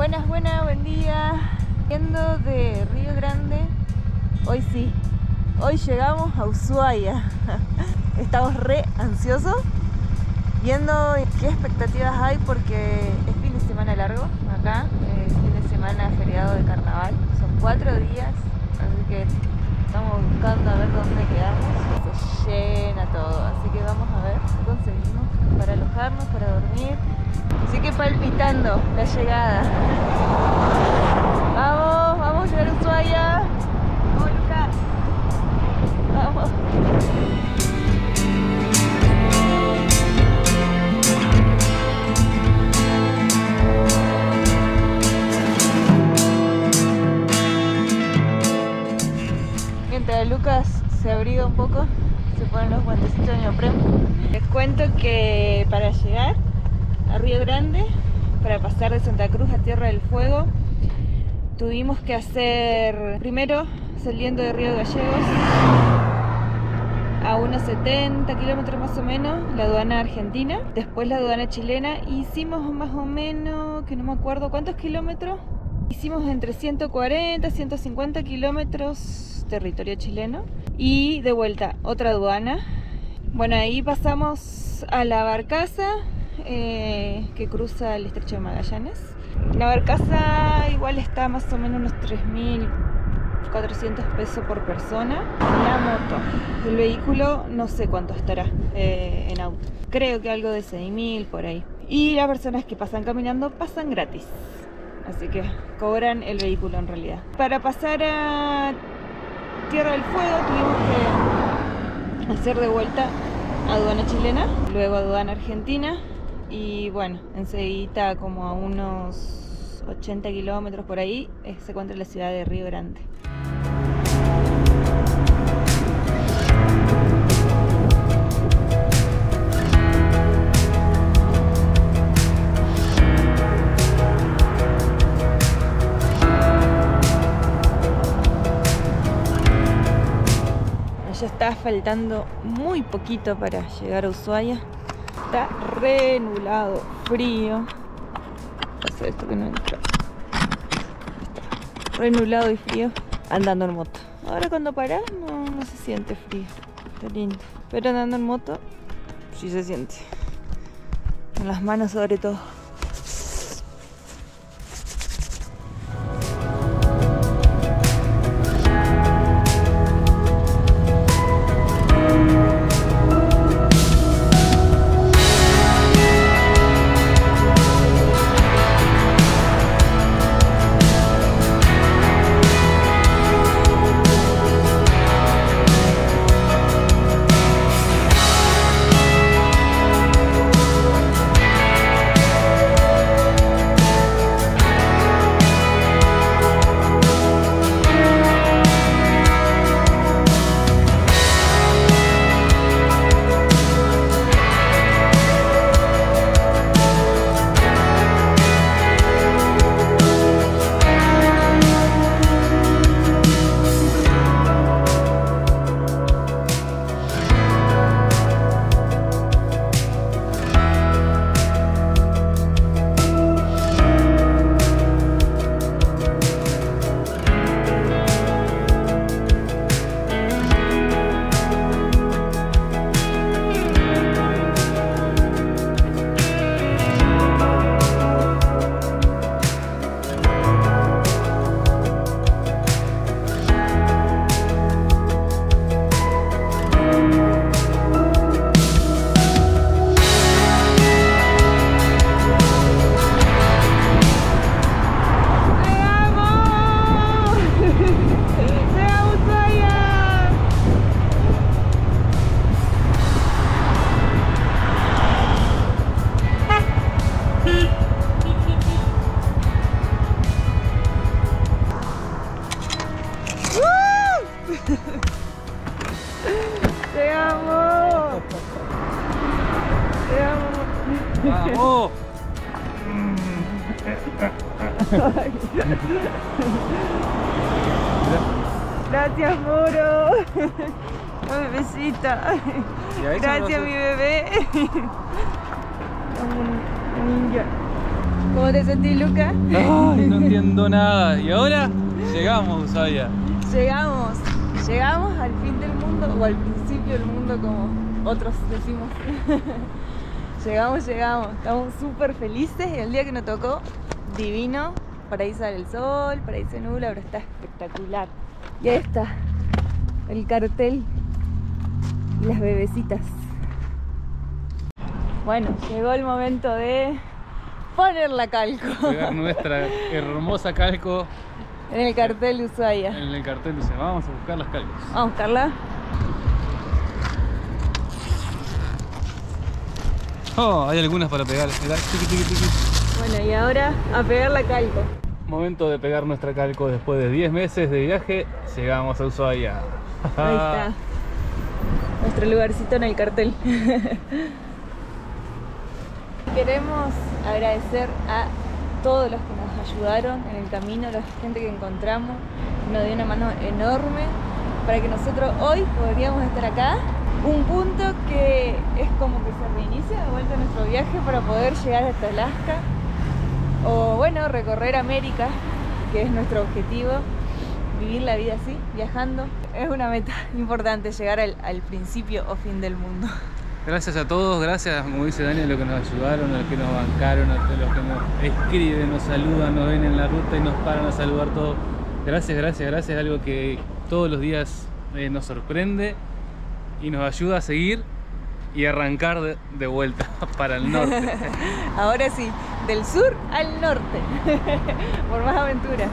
Buenas, buen día. Yendo de Río Grande. Hoy sí, hoy llegamos a Ushuaia. Estamos re ansiosos viendo qué expectativas hay porque es fin de semana largo acá, fin de semana feriado de carnaval. Son 4 días, así que estamos buscando a ver dónde quedamos. Se llena todo, así que vamos a ver qué conseguimos para alojarnos, para dormir. Así que palpitando la llegada. Vamos a llegar a Ushuaia. Vamos, Lucas. Vamos. Mientras Lucas se abriga un poco, se ponen los guantecitos de neopreno. Les cuento que para llegar a Río Grande, para pasar de Santa Cruz a Tierra del Fuego, tuvimos que hacer, primero saliendo de Río Gallegos, a unos 70 kilómetros más o menos, la aduana argentina, después la aduana chilena. Hicimos más o menos, que no me acuerdo cuántos kilómetros, hicimos entre 140 y 150 kilómetros territorio chileno y de vuelta otra aduana. Bueno, ahí pasamos a la barcaza que cruza el estrecho de Magallanes. La barcaza igual está más o menos unos 3.400 pesos por persona. La moto, el vehículo no sé cuánto estará en auto, creo que algo de 6.000 por ahí. Y las personas que pasan caminando pasan gratis, así que cobran el vehículo en realidad. Para pasar a Tierra del Fuego tuvimos que hacer de vuelta aduana chilena, luego aduana argentina. Y bueno, enseguida, como a unos 80 kilómetros por ahí, se encuentra la ciudad de Río Grande. Ya está faltando muy poquito para llegar a Ushuaia. Está re nublado, frío. Pasa esto que no entra. Está re nublado y frío andando en moto. Ahora cuando parás no se siente frío. Está lindo. Pero andando en moto sí se siente. En las manos sobre todo. Te amo. Te amo. ¡Vamos! Gracias, Moro. La bebecita. Gracias, mi bebé. Ninja. ¿Cómo te sentís, Luca? Ay, no entiendo nada. Y ahora llegamos, Ushuaia. Llegamos al fin del mundo, o al principio del mundo, como otros decimos. Llegamos. Estamos súper felices y el día que nos tocó, divino. Por ahí sale el sol, por ahí se nubla, pero está espectacular. Y ahí está el cartel y las bebecitas. Bueno, llegó el momento de poner la calco. Pegar nuestra hermosa calco en el cartel de Ushuaia. En el cartel de Ushuaia. Vamos a buscar las calcos. Vamos a buscarla. Oh, hay algunas para pegar. Mirá, tiqui. Bueno, y ahora a pegar la calco. Momento de pegar nuestra calco después de 10 meses de viaje. Llegamos a Ushuaia. Ahí está. Nuestro lugarcito en el cartel. Queremos agradecer a todos los que nos ayudaron en el camino, a la gente que encontramos, nos dio una mano enorme para que nosotros hoy podríamos estar acá. Un punto que es como que se reinicia de vuelta nuestro viaje para poder llegar hasta Alaska o bueno, recorrer América, que es nuestro objetivo, vivir la vida así, viajando. Es una meta importante llegar al principio o fin del mundo. Gracias a todos, gracias, como dice Dani, a los que nos ayudaron, a los que nos bancaron, a los que nos escriben, nos saludan, nos ven en la ruta y nos paran a saludar todos. Gracias, algo que todos los días nos sorprende y nos ayuda a seguir y arrancar de vuelta para el norte. Ahora sí, del sur al norte, por más aventuras.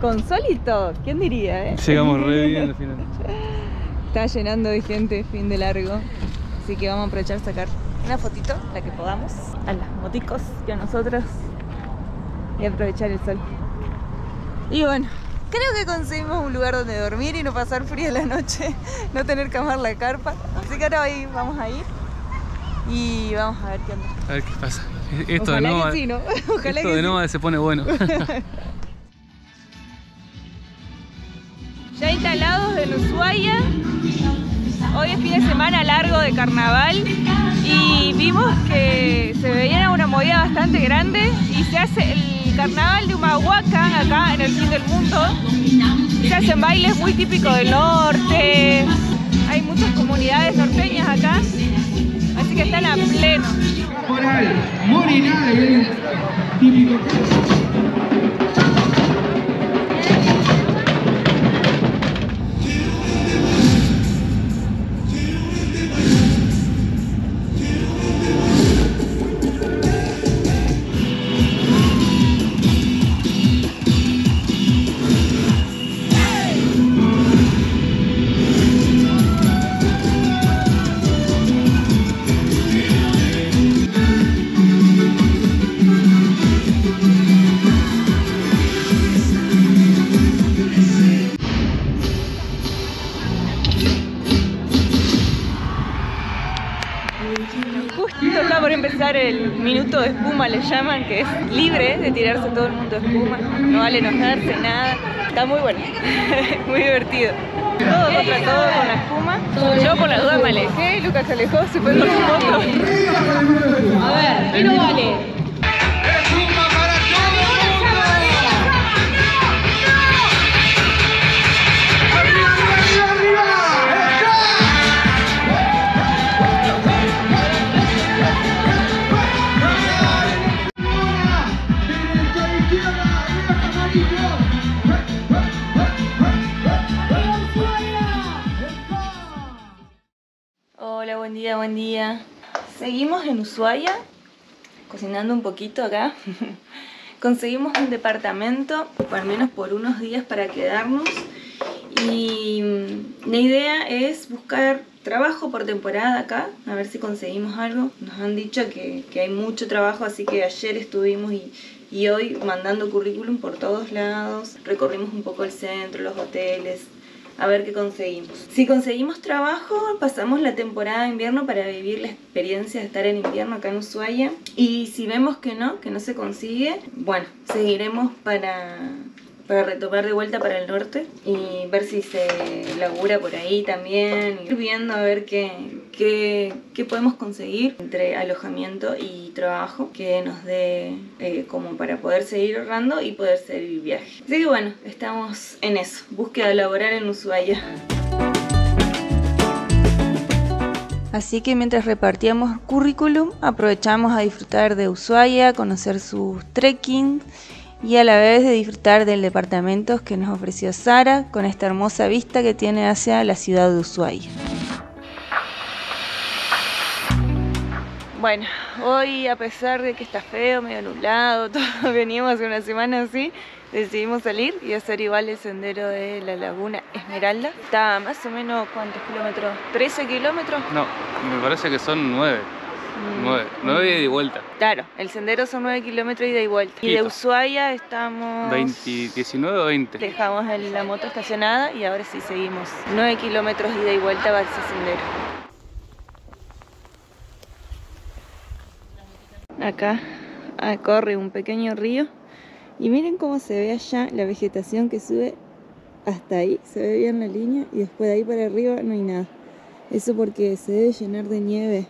Con sol y todo, ¿quién diría, eh? Llegamos re bien al final. Está llenando de gente, fin de largo. Así que vamos a aprovechar de sacar una fotito, la que podamos, a las moticos y a nosotros. Y aprovechar el sol. Y bueno, creo que conseguimos un lugar donde dormir y no pasar frío la noche. No tener que armar la carpa. Así que ahora hoy vamos a ir. Y vamos a ver qué onda. A ver qué pasa. Esto Ojalá de nómada, que sí, ¿no? Ojalá esto que de sí. nómada se pone bueno. Ya instalados en Ushuaia, hoy es fin de semana largo de carnaval y vimos que se veía una movida bastante grande y se hace el carnaval de Humahuaca acá en el fin del mundo. Se hacen bailes muy típicos del norte, hay muchas comunidades norteñas acá, así que están a pleno. Coral, Morinal, típico. Justo está por empezar el minuto de espuma, le llaman, que es libre de tirarse todo el mundo de espuma. No vale enojarse, nada. Está muy bueno, muy divertido. Todo contra todo con la espuma. Yo por la duda me alejé, Lucas se alejó, se fue con su moto. A ver, ¿qué no vale? Hola, buen día, buen día. Seguimos en Ushuaia, cocinando un poquito acá. Conseguimos un departamento, al menos por unos días, para quedarnos. Y la idea es buscar trabajo por temporada acá, a ver si conseguimos algo. Nos han dicho que hay mucho trabajo, así que ayer estuvimos y hoy mandando currículum por todos lados. Recorrimos un poco el centro, los hoteles, a ver qué conseguimos. Si conseguimos trabajo, pasamos la temporada de invierno para vivir la experiencia de estar en invierno acá en Ushuaia. Y si vemos que no se consigue, bueno, seguiremos para retomar de vuelta para el norte y ver si se labura por ahí también, ir viendo a ver qué podemos conseguir entre alojamiento y trabajo que nos dé como para poder seguir ahorrando y poder seguir viaje. Así que bueno, estamos en eso, búsqueda laboral en Ushuaia. Así que mientras repartíamos currículum, aprovechamos a disfrutar de Ushuaia, conocer sus trekking y a la vez de disfrutar del departamento que nos ofreció Sara con esta hermosa vista que tiene hacia la ciudad de Ushuaia. Bueno, hoy a pesar de que está feo, medio nublado, todo, veníamos hace una semana así, decidimos salir y hacer igual el sendero de la Laguna Esmeralda. Está más o menos, ¿cuántos kilómetros? ¿13 kilómetros? No, me parece que son 9. 9 ida y vuelta. Claro, el sendero son 9 kilómetros ida y vuelta. Y de Ushuaia estamos 19 o 20. Dejamos la moto estacionada y ahora sí seguimos 9 kilómetros ida y vuelta para ese sendero. Acá corre un pequeño río y miren cómo se ve allá la vegetación que sube hasta ahí, se ve bien la línea y después de ahí para arriba no hay nada. Eso porque se debe llenar de nieve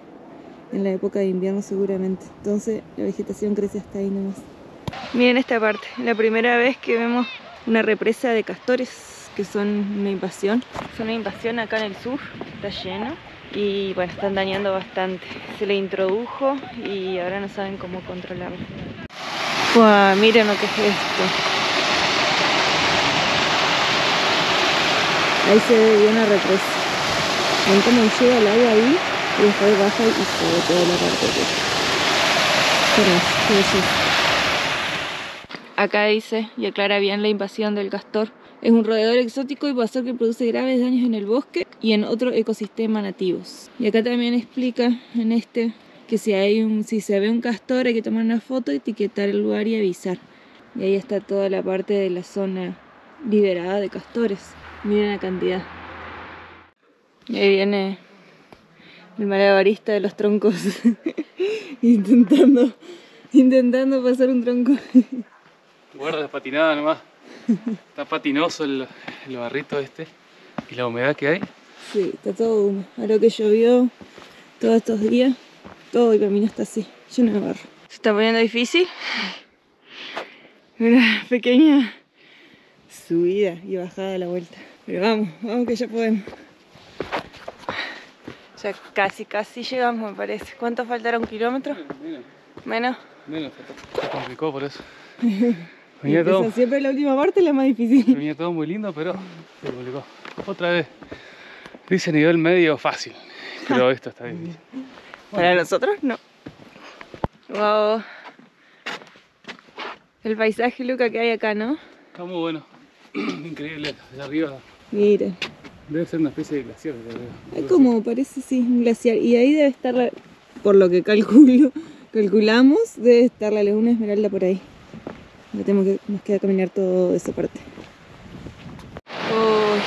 en la época de invierno seguramente, entonces la vegetación crece hasta ahí nomás. Miren esta parte, la primera vez que vemos una represa de castores que son una invasión. Son una invasión acá en el sur, está lleno y bueno, están dañando bastante. Se le introdujo y ahora no saben cómo controlarlo. ¡Wow! Miren lo que es esto. Ahí se ve bien una represa. ¿Ven cómo llega el agua ahí? Y después baja y se ve toda la parte de acá dice y aclara bien la invasión del castor. Es un roedor exótico y puede ser que produce graves daños en el bosque y en otros ecosistemas nativos. Y acá también explica en este que si se ve un castor hay que tomar una foto, etiquetar el lugar y avisar. Y ahí está toda la parte de la zona liberada de castores. Miren la cantidad. Y ahí viene el malabarista de los troncos intentando pasar un tronco. Guarda patinada nomás. Está patinoso el barrito este y la humedad que hay. Sí, está todo húmedo. A lo que llovió todos estos días, todo el camino está así, lleno de barro. Se está poniendo difícil. Una pequeña subida y bajada a la vuelta. Pero vamos que ya podemos. Ya casi llegamos, me parece. ¿Cuánto faltará? ¿1 kilómetro? Menos. Se complicó por eso. Siempre la última parte es la más difícil. Venía todo muy lindo, pero se complicó. Otra vez. Dice nivel medio fácil, pero esto está difícil. Para nosotros no. Wow. El paisaje, Luca, que hay acá, ¿no? Está muy bueno. Increíble. Allá arriba. Mira. Debe ser una especie de glaciar. Es como parece, sí, un glaciar. Y ahí debe estar, por lo que calculamos, debe estar la Laguna Esmeralda por ahí. Nos queda caminar toda esa parte. ¡Uy!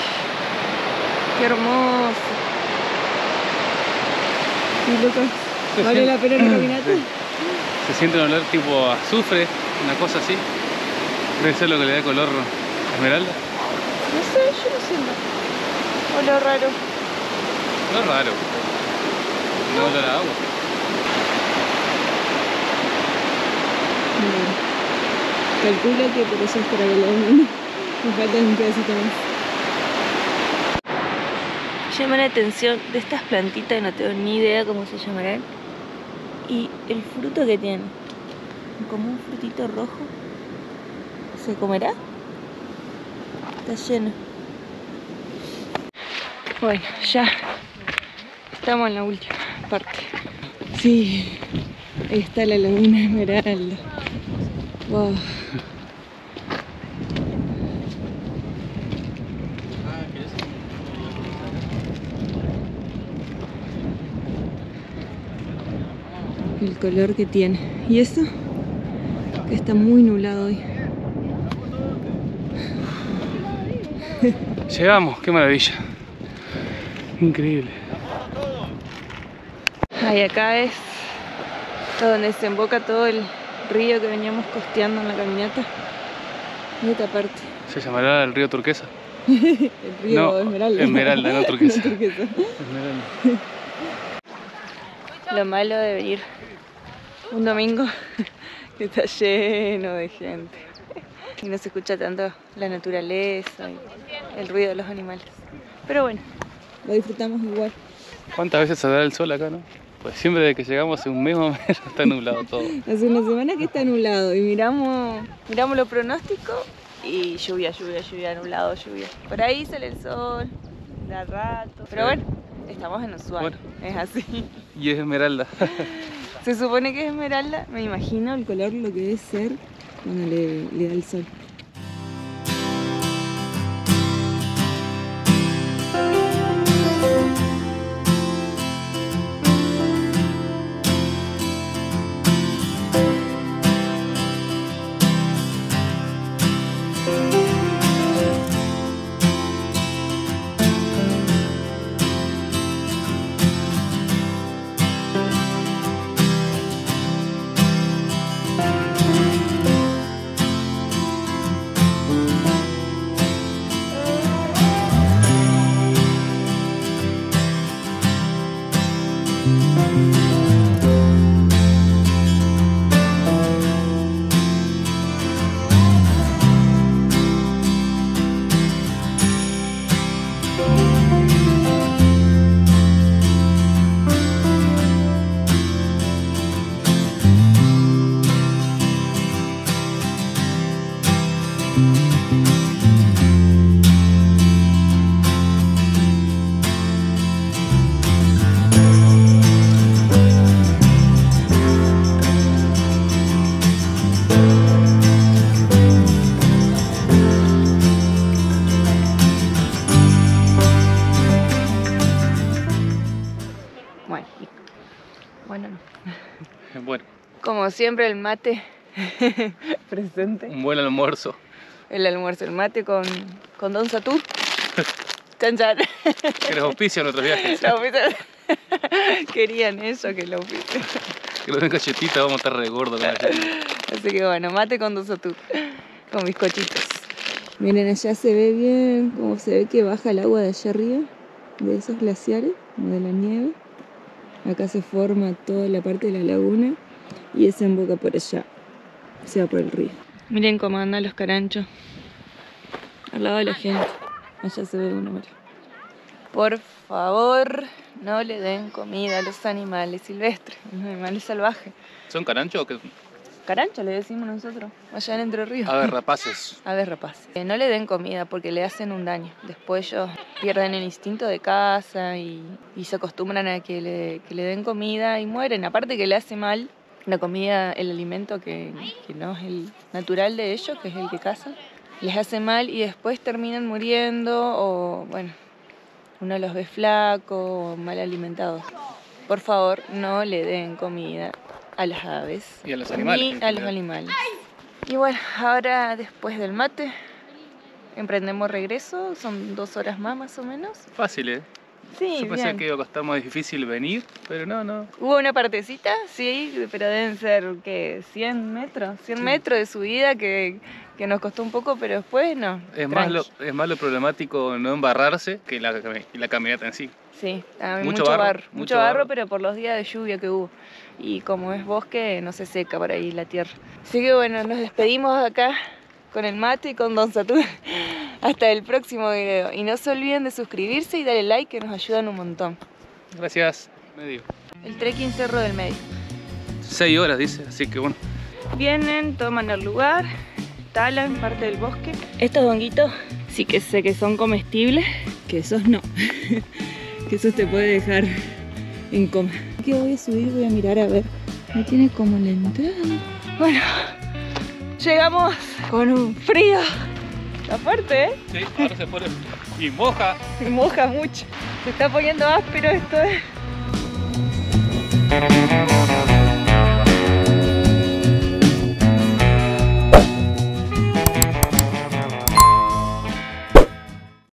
¡Qué hermoso! Y Lucas, ¿vale la pena la caminata? Se siente un olor tipo azufre, una cosa así. Debe ser lo que le da color esmeralda. No sé, yo no siento. Olor raro. No es raro. No olor a agua. Calcula que por eso es para la una. Me falta un pedacito más. Llama la atención de estas plantitas, no tengo ni idea cómo se llamarán. Y el fruto que tiene. Como un frutito rojo. ¿Se comerá? Está lleno. Bueno, ya estamos en la última parte. Sí, ahí está la laguna Esmeralda. Wow. El color que tiene. ¿Y eso? Que está muy nublado hoy. Llegamos, qué maravilla. Increíble. Ahí acá es donde desemboca todo el río que veníamos costeando en la caminata. En esta parte. ¿Se llamará el río Turquesa? El río No, Esmeralda. Esmeralda, no Turquesa. No, Turquesa. Esmeralda. Lo malo de venir un domingo que está lleno de gente y no se escucha tanto la naturaleza y el ruido de los animales. Pero bueno, lo disfrutamos igual. ¿Cuántas veces se da el sol acá, no? Pues siempre desde que llegamos hace un mes más o menos está nublado todo. Hace una semana que está nublado y miramos los pronósticos y lluvia, nublado, lluvia. Por ahí sale el sol, da rato. Pero bueno, estamos en Ushuaia, bueno, es así. Y es esmeralda. Se supone que es esmeralda, me imagino el color lo que debe ser cuando le da el sol. Bueno. Como siempre el mate presente. Un buen almuerzo. El almuerzo, el mate con Don Satú. Chan chan. Que los auspician nuestros viajes. Querían eso, que lo auspician. Que los den cachetitas, vamos a estar re gordos con eso. Así que bueno, mate con Don Satú. Con bizcochitos. Miren, allá se ve bien como se ve que baja el agua de allá arriba, de esos glaciares, de la nieve. Acá se forma toda la parte de la laguna y desemboca por allá, se va por el río. Miren cómo andan los caranchos al lado de la gente. Allá se ve uno, miren. Por favor, no le den comida a los animales silvestres, a los animales salvajes. ¿Son caranchos o qué? Carancho le decimos nosotros, allá en Entre Ríos. Aves rapaces. Aves rapaces. No le den comida porque le hacen un daño. Después ellos pierden el instinto de caza y se acostumbran a que le den comida y mueren. Aparte que le hace mal la comida, el alimento que no es el natural de ellos, que es el que cazan. Les hace mal y después terminan muriendo o, bueno, uno los ve flacos o mal alimentados. Por favor, no le den comida a las aves y a los animales, ni a los animales. Y bueno, ahora después del mate emprendemos regreso, son 2 horas más o menos. Fácil, Sí, Yo pensé bien. que iba a costar más difícil venir, pero no. Hubo una partecita, sí, pero deben ser, ¿qué? 100 metros. 100 metros de subida que nos costó un poco, pero después no. Es tranqui. más lo problemático no embarrarse que la caminata en sí. Sí, hay Mucho mucho barro, mucho barro, pero por los días de lluvia que hubo. Y como es bosque, no se seca por ahí la tierra. Así que bueno, nos despedimos acá con el mate y con Don Saturno. Hasta el próximo video. Y no se olviden de suscribirse y darle like, que nos ayudan un montón. Gracias. Medio. El trekking Cerro del Medio. 6 horas dice, así que bueno. Vienen, toman el lugar, talan parte del bosque. Estos honguitos sí que sé que son comestibles, que esos no. Que esos te puede dejar en coma. Aquí voy a subir, voy a mirar a ver. No tiene como la entrada. Bueno, llegamos con un frío. Está fuerte, ¿eh? Sí, ahora se pone y moja. Y moja mucho. Se está poniendo áspero esto, ¿eh?